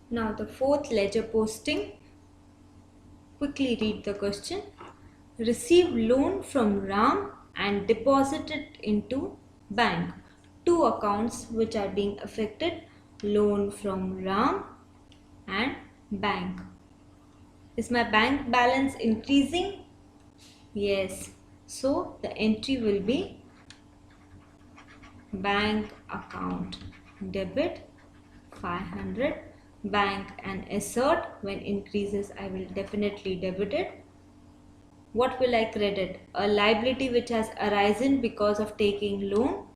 Now the fourth ledger posting. Quickly read the question. Receive loan from Ram and deposit it into bank. Two accounts which are being affected. Loan from Ram and bank. Is my bank balance increasing? Yes. So the entry will be bank account debit 500. Bank and assert, when increases I will definitely debit it. What will I credit? A liability which has arisen because of taking loan.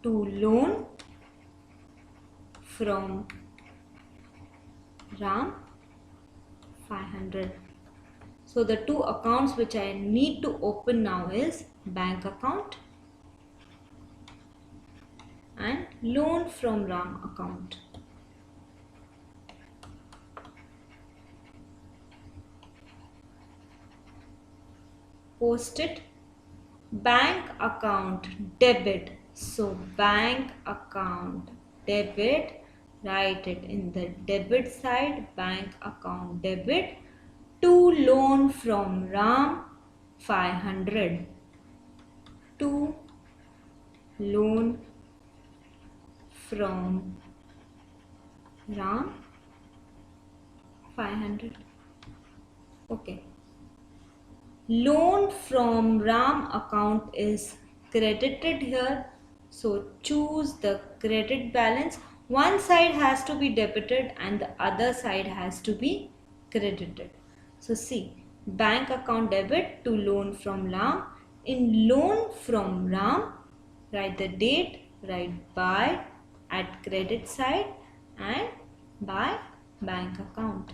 To loan from Ram 500. So the two accounts which I need to open now is bank account and loan from Ram account. Post it. Bank account debit. So bank account debit, write it in the debit side, bank account debit to loan from Ram 500. To loan from Ram 500. Okay. Loan from Ram account is credited here. So choose the credit balance. One side has to be debited and the other side has to be credited. So see, bank account debit to loan from Ram. In loan from Ram, write the date, write by at credit side and by bank account.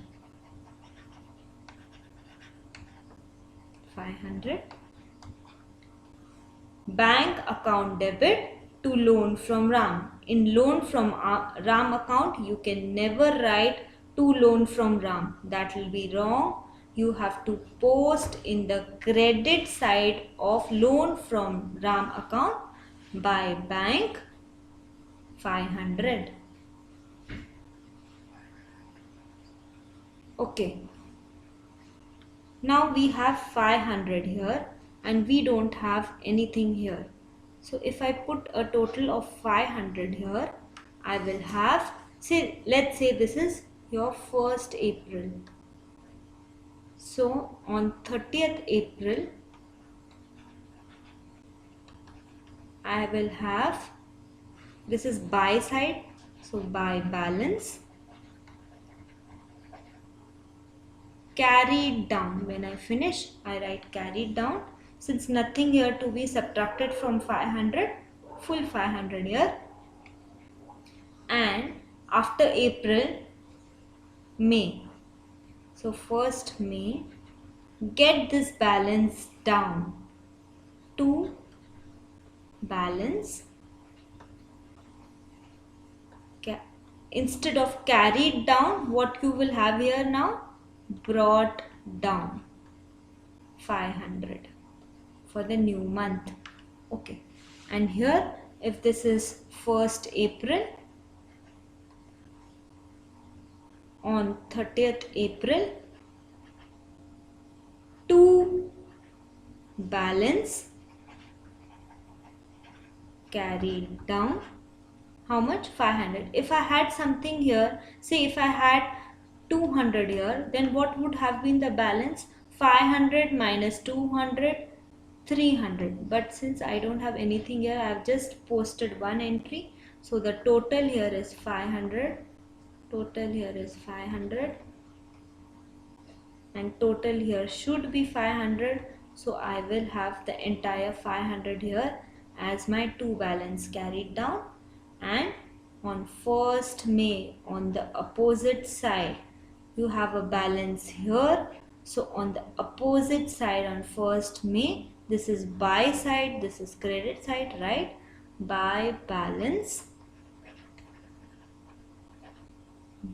500. Bank account debit to loan from Ram. In loan from Ram account, you can never write to loan from Ram. That will be wrong. You have to post in the credit side of loan from Ram account by bank 500. Okay. Now we have 500 here and we don't have anything here. So if I put a total of 500 here, I will have, say, let's say this is your 1st April. So on 30th April, I will have, this is buy side, so buy balance. Carried down. When I finish, I write carried down. Since nothing here to be subtracted from 500, full 500 here. And after April, May. So 1st May, get this balance down to balance. Instead of carried down, what you will have here now? Brought down 500 for the new month. Okay, and here if this is 1st April, on 30th April, to balance carried down. How much? 500. If I had something here, say if I had 200 here, then what would have been the balance? 500 minus 200, 300. But since I don't have anything here, I have just posted one entry. So the total here is 500. Total here is 500. And total here should be 500. So I will have the entire 500 here as my to balance carried down. And on 1st May, on the opposite side, you have a balance here. So on the opposite side, on 1st May, this is buy side, this is credit side, right? Buy balance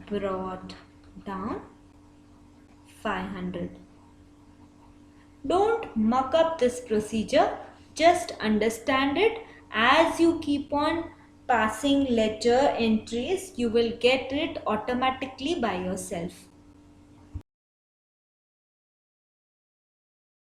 brought down 500. Don't muck up this procedure, just understand it. As you keep on passing ledger entries, you will get it automatically by yourself.